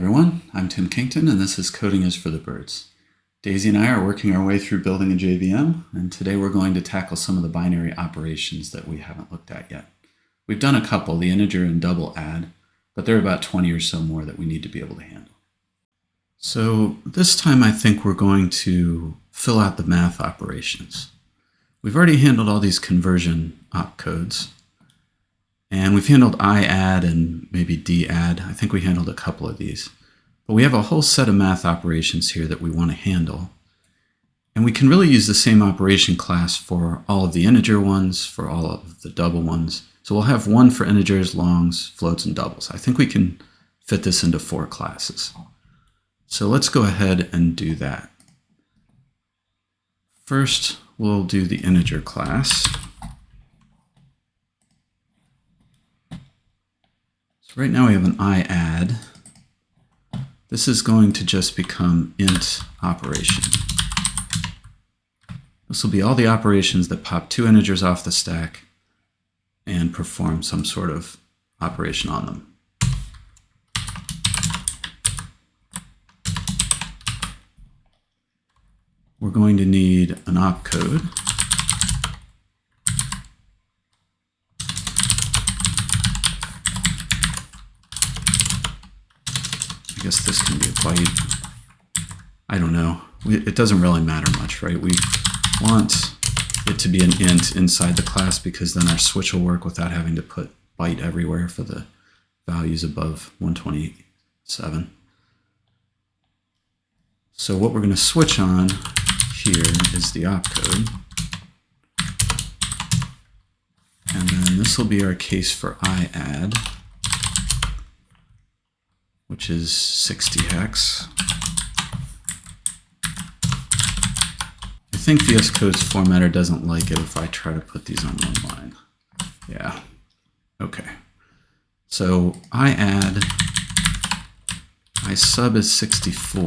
everyone, I'm Tim Kington and this is Coding is for the Birds. Daisy and I are working our way through building a JVM, and today we're going to tackle some of the binary operations that we haven't looked at yet. We've done a couple, the integer and double add, but there are about 20 or so more that we need to be able to handle. So this time I think we're going to fill out the math operations. We've already handled all these conversion opcodes, and we've handled iadd and maybe dadd. I think we handled a couple of these. But we have a whole set of math operations here that we want to handle. And we can really use the same operation class for all of the integer ones, for all of the double ones. So we'll have one for integers, longs, floats, and doubles. I think we can fit this into 4 classes. So let's go ahead and do that. First, we'll do the integer class. Right now we have an iadd. This is going to just become int operation. This will be all the operations that pop 2 integers off the stack and perform some sort of operation on them. We're going to need an opcode. I guess this can be a byte. I don't know. It doesn't really matter much, right? We want it to be an int inside the class because then our switch will work without having to put byte everywhere for the values above 127. So what we're going to switch on here is the opcode. And then this will be our case for iadd, which is 60 hex. I think VS Code's formatter doesn't like it if I try to put these on one line. Yeah, okay. So iadd, isub is 64.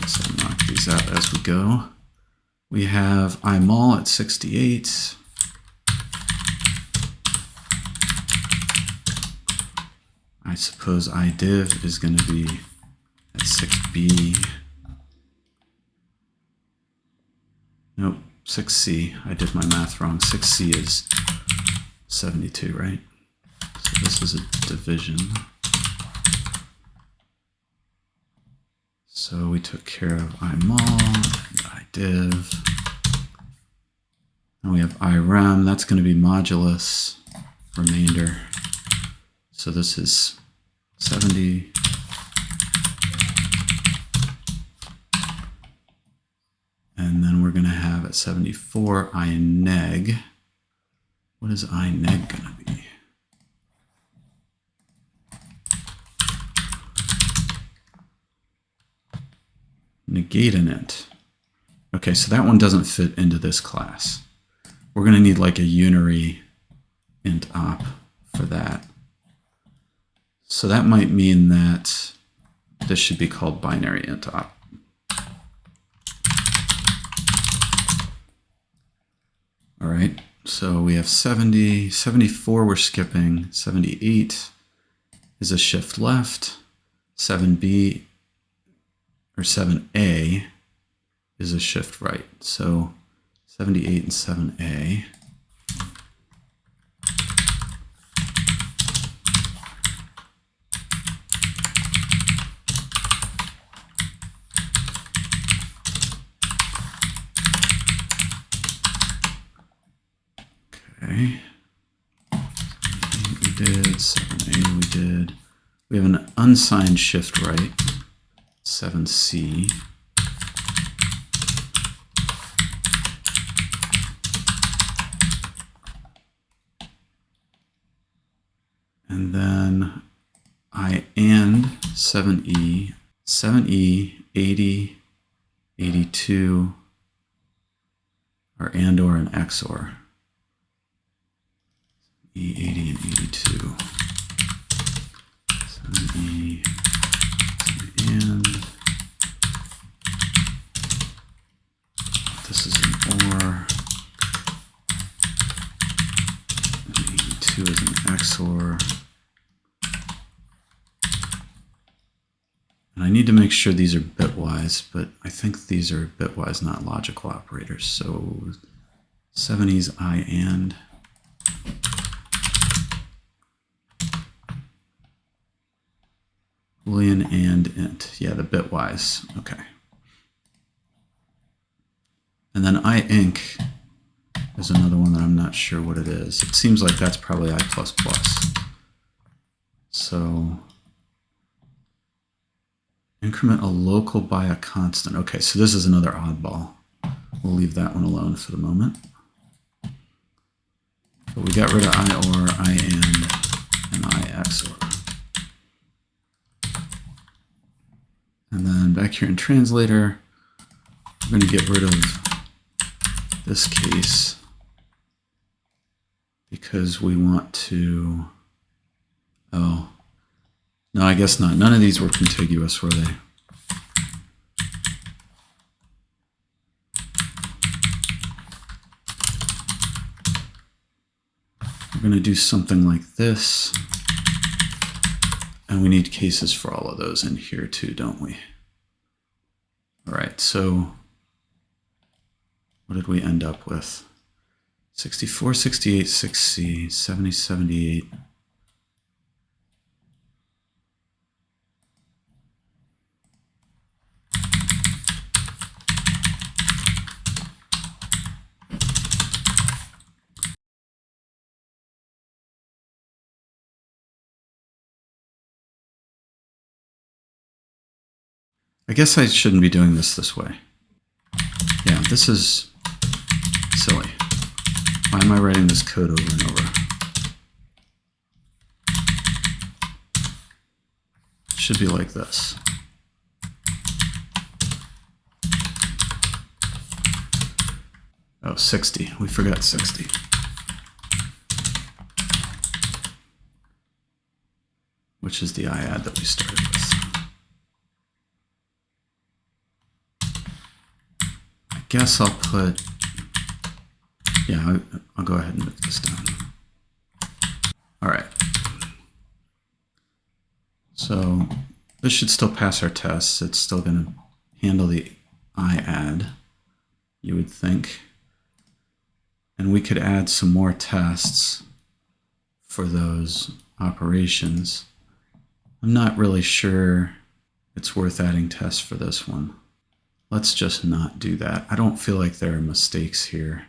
Guess I'll knock these out as we go. We have imul at 68. I suppose idiv is going to be at 6b. Nope, 6c. I did my math wrong. 6c is 72, right? So this is a division. So we took care of imul and idiv. And we have irem. That's going to be modulus remainder. So this is 70. And then we're going to have at 74 ineg. What is ineg going to be? Negate an int. Okay, so that one doesn't fit into this class. We're going to need like a unary int op for that. So that might mean that this should be called binary int op. All right, so we have 70, 74 we're skipping, 78 is a shift left, 7b or 7a is a shift right. So 78 and 7a. Okay, 7A we did, 7A we did. We have an unsigned shift right, 7C. And then I and 7E, 7E, 80, 82 are and or and XOR. E80 and 82. 7E, 7 and. This is an OR. 2 is an XOR. And I need to make sure these are bitwise, but I think these are bitwise, not logical operators. So 70's I and. Boolean and int. Yeah, the bitwise. Okay. And then I inc is another one that I'm not sure what it is. It seems like that's probably I++. So increment a local by a constant. Okay, so this is another oddball. We'll leave that one alone for the moment. But we got rid of IOR, IAND, and IXOR. And then back here in translator, we're going to get rid of this case because we want to, oh, no, I guess not. None of these were contiguous, were they? We're going to do something like this. And we need cases for all of those in here too, don't we? All right, so what did we end up with? 64, 68, 6C, 70, 78. I guess I shouldn't be doing this way. Yeah, this is silly. Why am I writing this code over and over? It should be like this. Oh, 60. We forgot 60. Which is the IAD that we started with. I guess I'll put, yeah, I'll go ahead and move this down. All right. So this should still pass our tests. It's still going to handle the IAD, you would think. And we could add some more tests for those operations. I'm not really sure it's worth adding tests for this one. Let's just not do that. I don't feel like there are mistakes here.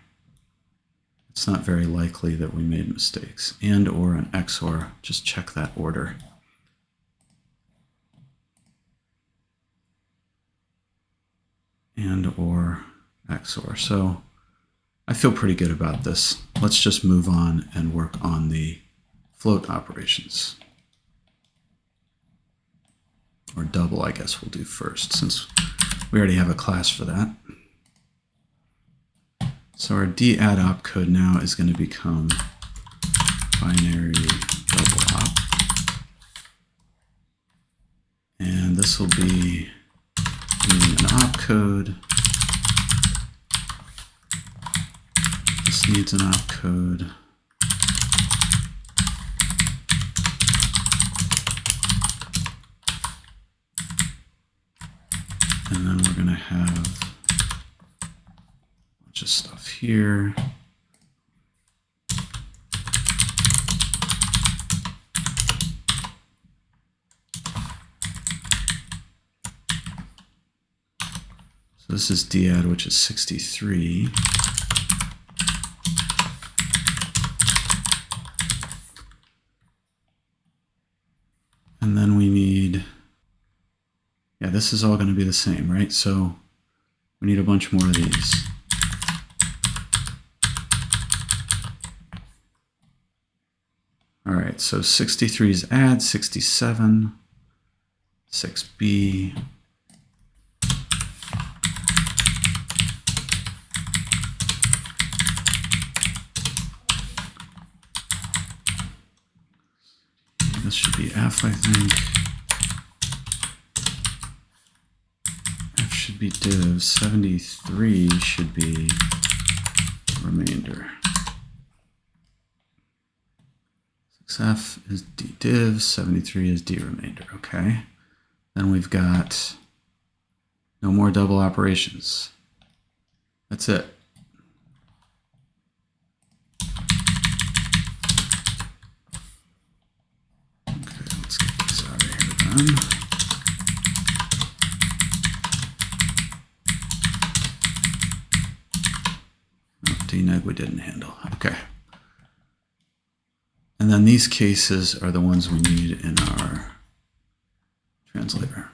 It's not very likely that we made mistakes. And or an XOR, just check that order. And or XOR. So I feel pretty good about this. Let's just move on and work on the float operations. Or double, I guess we'll do first, since we already have a class for that. So our dadd opcode now is going to become binary double op. And this will be using an opcode. This needs an opcode. And then we're going to have a bunch of stuff here. So this is dadd, which is 63. And then we need, yeah, this is all going to be the same, right? So we need a bunch more of these. All right, so 63 is add, 67, 6B. This should be F, I think. F should be div. 73 should be remainder. xf is d div, 73 is d remainder. Okay. Then we've got no more double operations. That's it. Okay, let's get this out of here then. Dneg we didn't handle. Okay. And then these cases are the ones we need in our translator.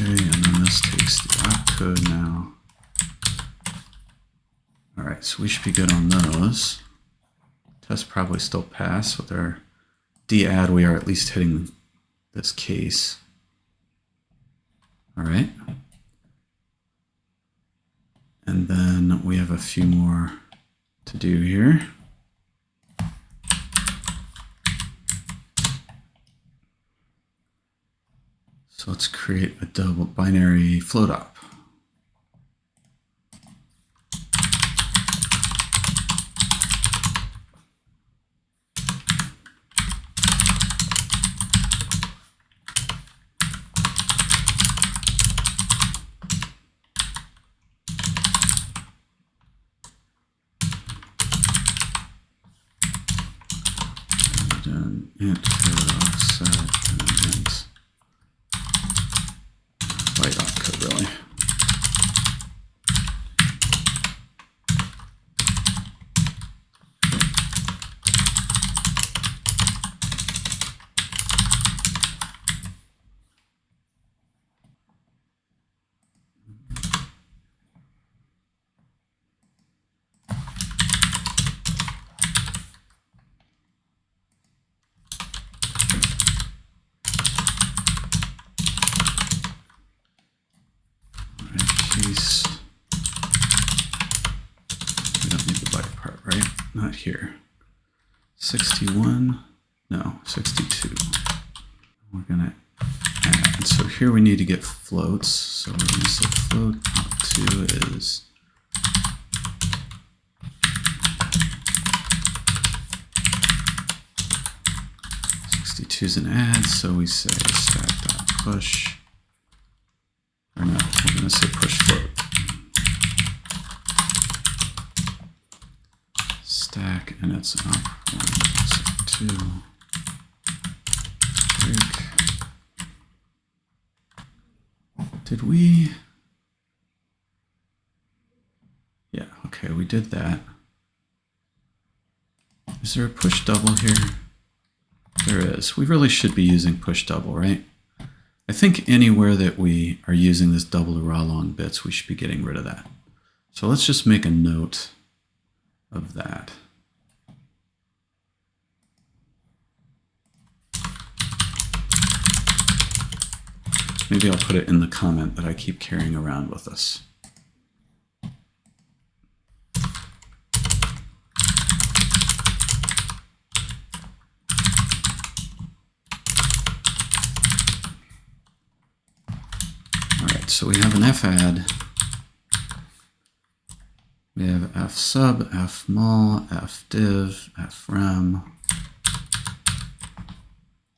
Okay, and then this takes the opcode now. All right, so we should be good on those. Test probably still pass with our d-add. We are at least hitting this case. All right. And then we have a few more to do here. So let's create a double binary float op. And int offset and int byte opcode really. Case. We don't need the byte part, right? Not here. 61, no, 62. We're gonna add. So here we need to get floats. So we're gonna say float up to is 62 is an add, so we say stack.push. Or no, we're going to say push float. Stack, and it's up 1, 2, break. Did we? Yeah, okay, we did that. Is there a push double here? There is. We really should be using push double, right? I think anywhere that we are using this double to raw long bits, we should be getting rid of that. So let's just make a note of that. Maybe I'll put it in the comment that I keep carrying around with us. So we have an fadd, we have fsub, fmul, fdiv, frem.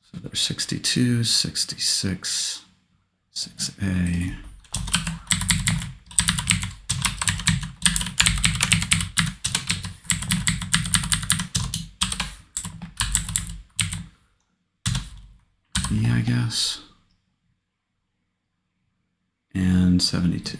So there's 62, 66, 6a. B, I guess. And 72.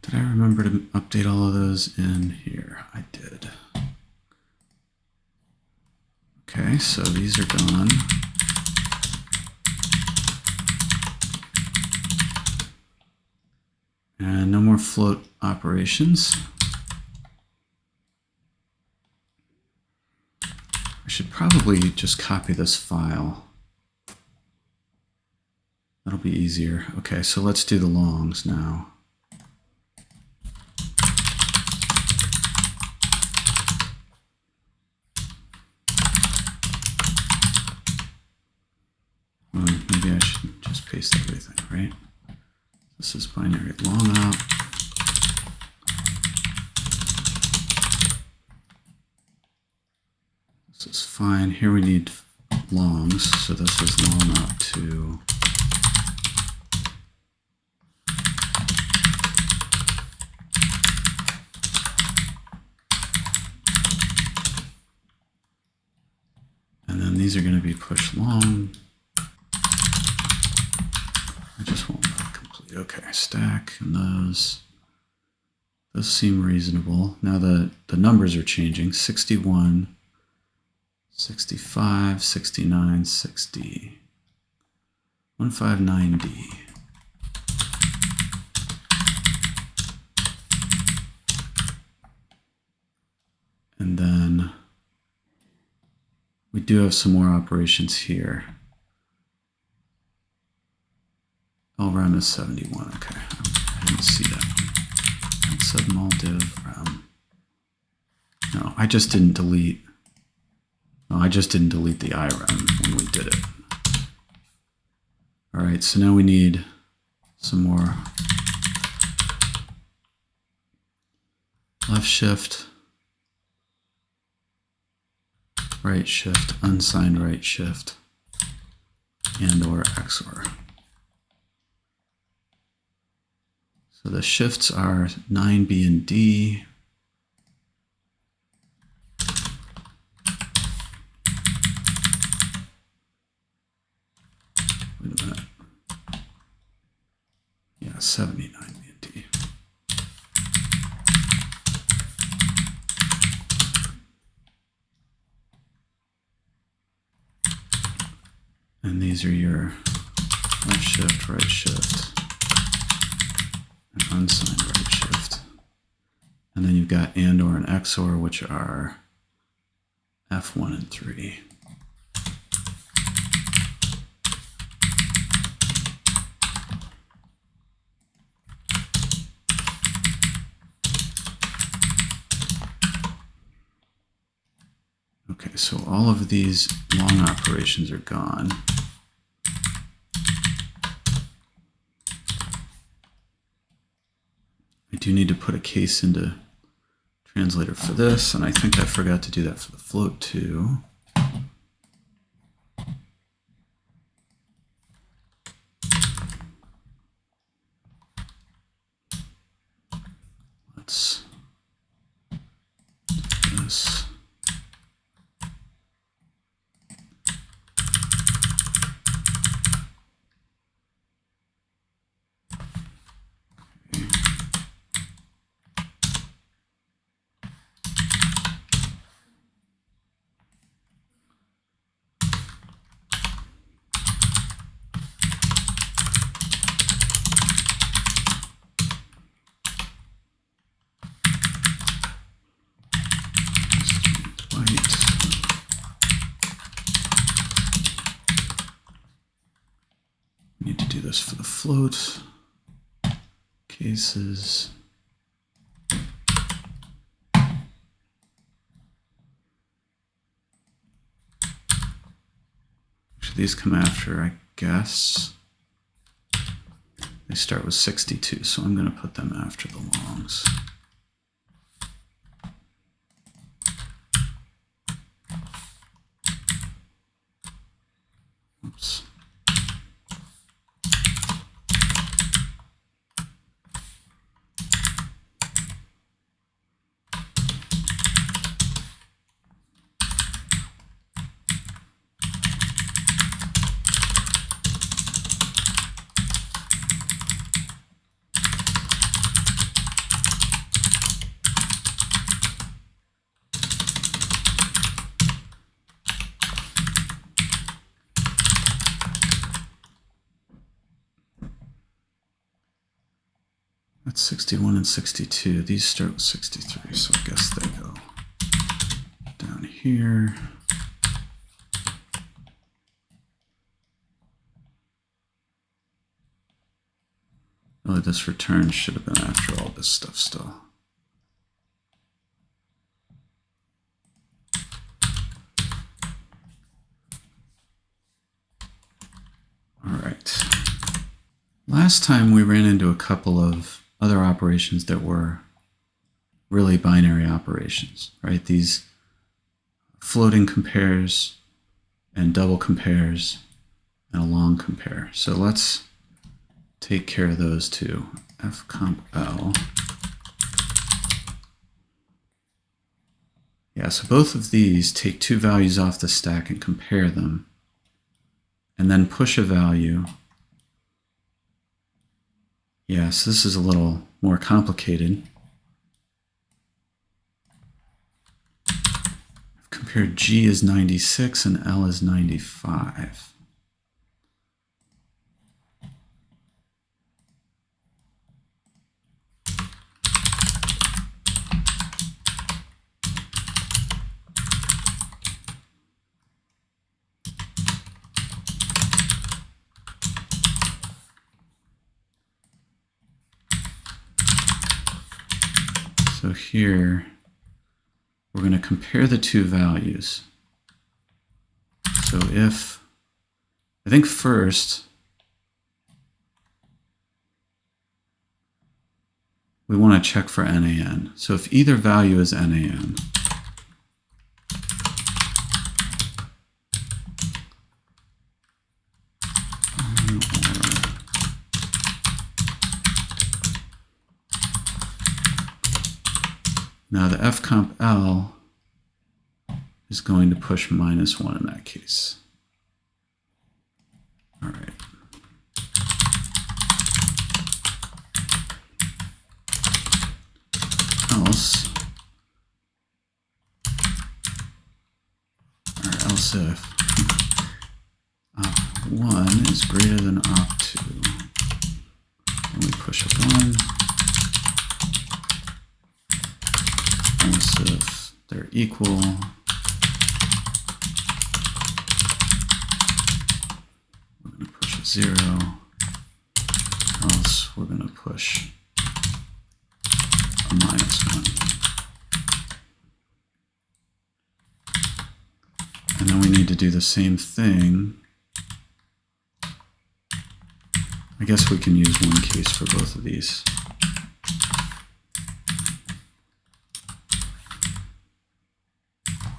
Did I remember to update all of those in here? I did. Okay, so these are gone. And no more float operations. I should probably just copy this file. That'll be easier. Okay, so let's do the longs now. Maybe I should just paste everything, right? This is binary long op. This is fine. Here we need longs, so this is long op 2. And then these are going to be push long. I just won't let it complete. Okay, stack and those seem reasonable. Now the numbers are changing. 61, 65, 69, 60, 159D. And then we do have some more operations here. LREM is 71. Okay, I didn't see that one. Submul div rem. No, I just didn't delete. No, I just didn't delete the IREM when we did it. All right, so now we need some more left shift, right shift, unsigned right shift, and or XOR. So the shifts are 9, B, and D. Wait a minute. Yeah, 79, B, and D. And these are your left shift, right shift, and unsigned right shift. And then you've got and or and XOR, which are F1 and 3. Okay, so all of these long operations are gone. I do need to put a case into translator for this, and I think I forgot to do that for the float too. Let's do this. Need to do this for the float cases. Actually, these come after, I guess. They start with 62, so I'm going to put them after the longs. Oops. That's 61 and 62. These start with 63, so I guess they go down here. Really, this return should have been after all this stuff still. All right. Last time we ran into a couple of other operations that were really binary operations, right? These floating compares and double compares and a long compare. So let's take care of those two. F comp L. Yeah, so both of these take two values off the stack and compare them, and then push a value. Yeah, so this is a little more complicated. I've compared G is 96 and L is 95. So here, we're going to compare the two values. So if, I think first, we want to check for NaN. So if either value is NaN, now the F comp L is going to push -1 in that case. All right. Else, or else if op1 is greater than op2, then we push up 1. Else if they're equal, we're going to push a 0, else we're going to push a -1. And then we need to do the same thing. I guess we can use one case for both of these.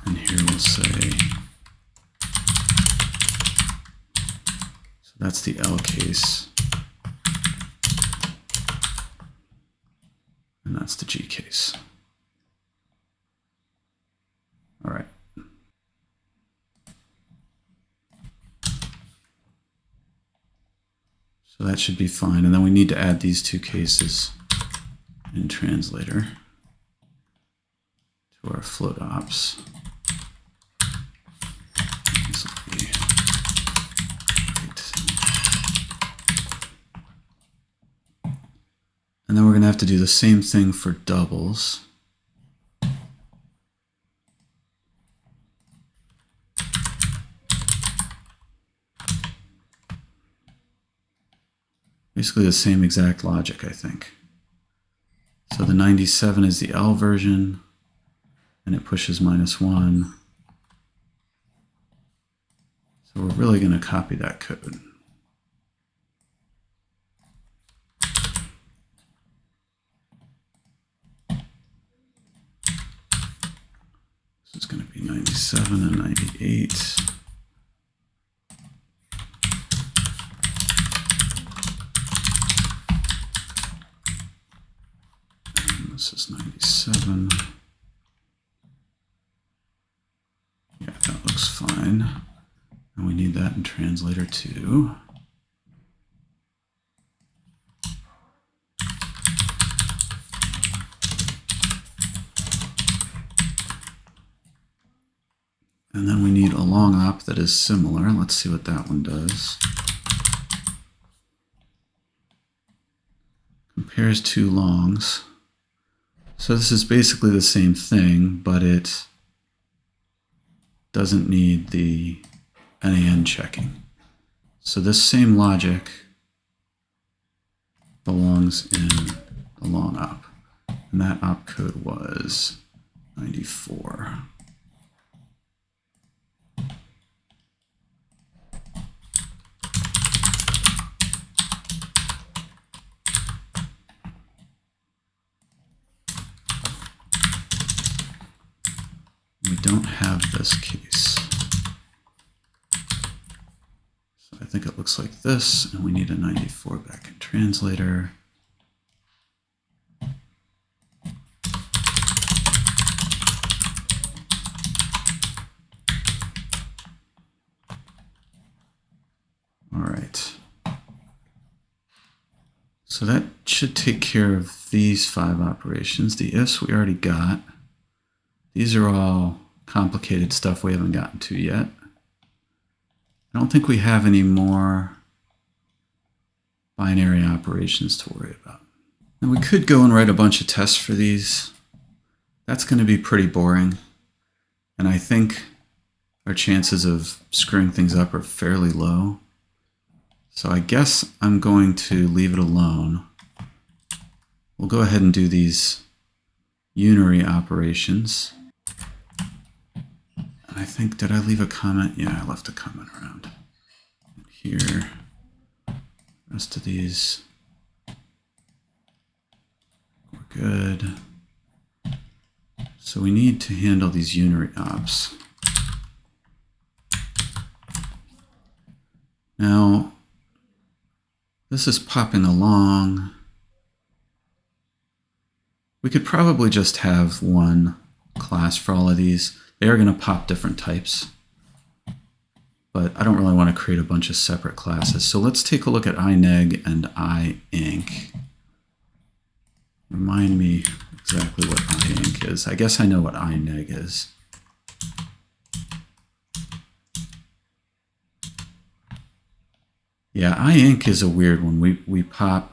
And here we'll say, so that's the L case. And that's the G case. All right. So that should be fine. And then we need to add these two cases in translator to our float ops. This will be 8. And then we're going to have to do the same thing for doubles. Basically the same exact logic, I think. So the 97 is the L version, and it pushes -1. So we're really going to copy that code. This is going to be 97 and 98. This is 97. Yeah, that looks fine. And we need that in translator too. And then we need a long op that is similar. Let's see what that one does. compares two longs. So this is basically the same thing, but it doesn't need the NaN checking. So this same logic belongs in the long op. And that opcode was 94. We don't have this case. So I think it looks like this, and we need a 94 back in translator. All right. So that should take care of these 5 operations. The ifs we already got. These are all complicated stuff we haven't gotten to yet. I don't think we have any more binary operations to worry about. And we could go and write a bunch of tests for these. That's going to be pretty boring. And I think our chances of screwing things up are fairly low. So I guess I'm going to leave it alone. We'll go ahead and do these unary operations. I think, did I leave a comment? Yeah, I left a comment around. Here, rest of these, we're good. So we need to handle these unary ops. Now, this is popping along. We could probably just have one class for all of these. They are going to pop different types, but I don't really want to create a bunch of separate classes. So let's take a look at ineg and inc. Remind me exactly what inc is. I guess I know what ineg is. Yeah, inc is a weird one. We pop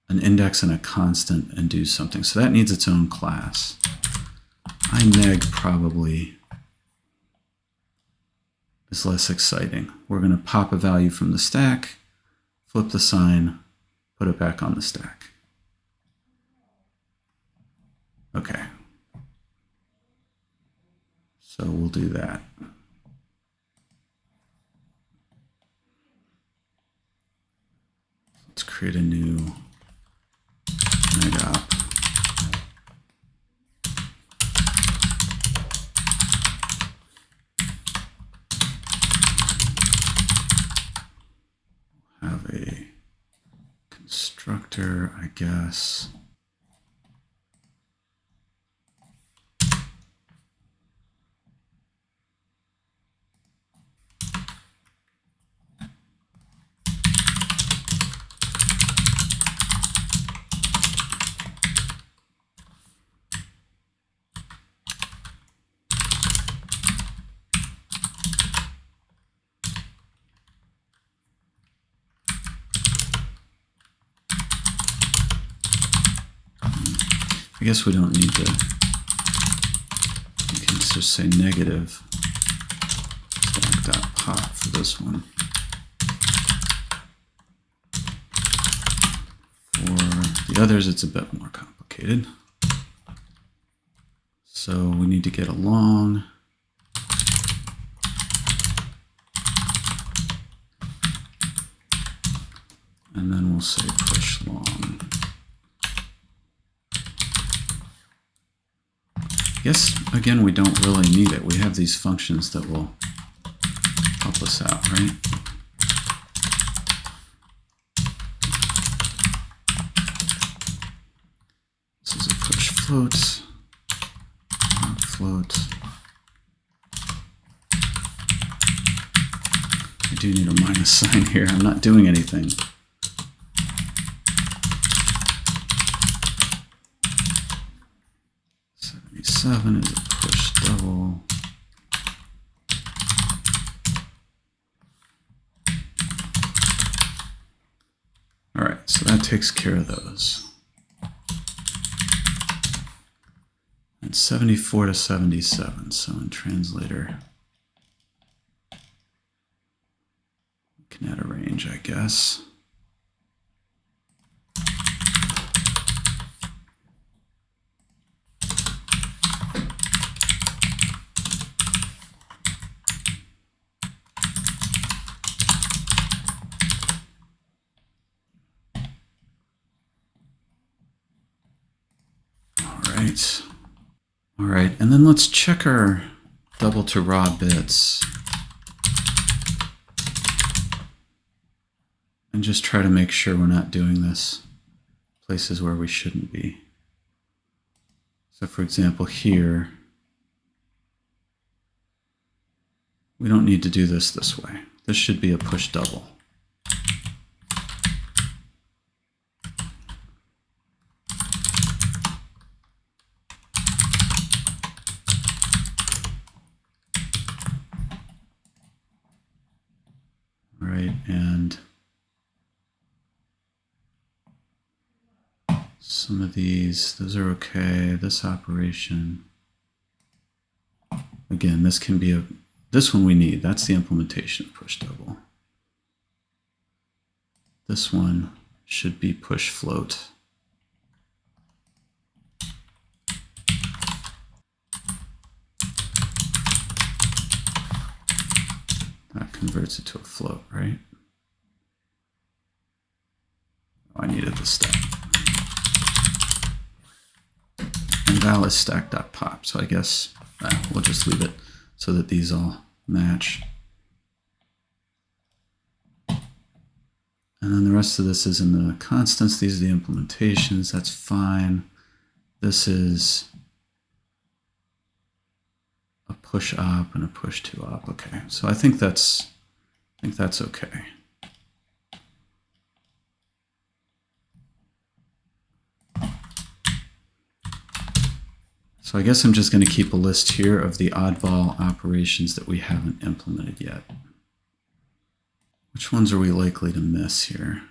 an index and a constant and do something. So that needs its own class. Ineg probably is less exciting. We're going to pop a value from the stack, flip the sign, put it back on the stack. Okay. So we'll do that. Let's create a new negop. Have a constructor, I guess. I guess we don't need to, we can just say negative stack.pop for this one. For the others, it's a bit more complicated. So we need to get a long. And then we'll say push long. I guess, again, we don't really need it. We have these functions that will help us out, right? This is a push float, float. I do need a minus sign here. I'm not doing anything. 7 is a push double. All right, so that takes care of those. It's 74 to 77, so in translator, we can add a range, I guess. All right, and then let's check our double to raw bits and just try to make sure we're not doing this places where we shouldn't be. So for example, here, we don't need to do this way. This should be a push double. Right, and some of those are okay. This operation, again, this can be this one we need. That's the implementation of push double. This one should be push float. That converts it to a float, right? Oh, I needed the stack. And val is stack.pop, so I guess we'll just leave it so that these all match. And then the rest of this is in the constants. These are the implementations. That's fine. This is a push op and a push to op. Okay, so I think that's okay. So I guess I'm just going to keep a list here of the oddball operations that we haven't implemented yet. Which ones are we likely to miss here?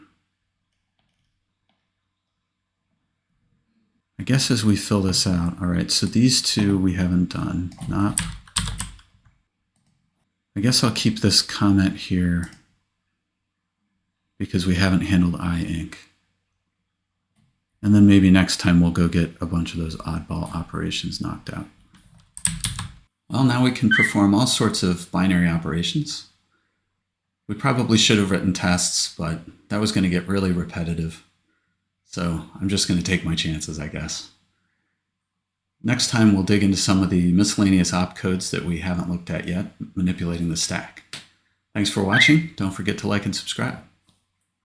I guess as we fill this out, all right, so these two we haven't done. Not. I guess I'll keep this comment here because we haven't handled I-ink. And then maybe next time we'll go get a bunch of those oddball operations knocked out. Well, now we can perform all sorts of binary operations. We probably should have written tests, but that was going to get really repetitive. So I'm just going to take my chances, I guess. Next time we'll dig into some of the miscellaneous opcodes that we haven't looked at yet, manipulating the stack. Thanks for watching. Don't forget to like and subscribe.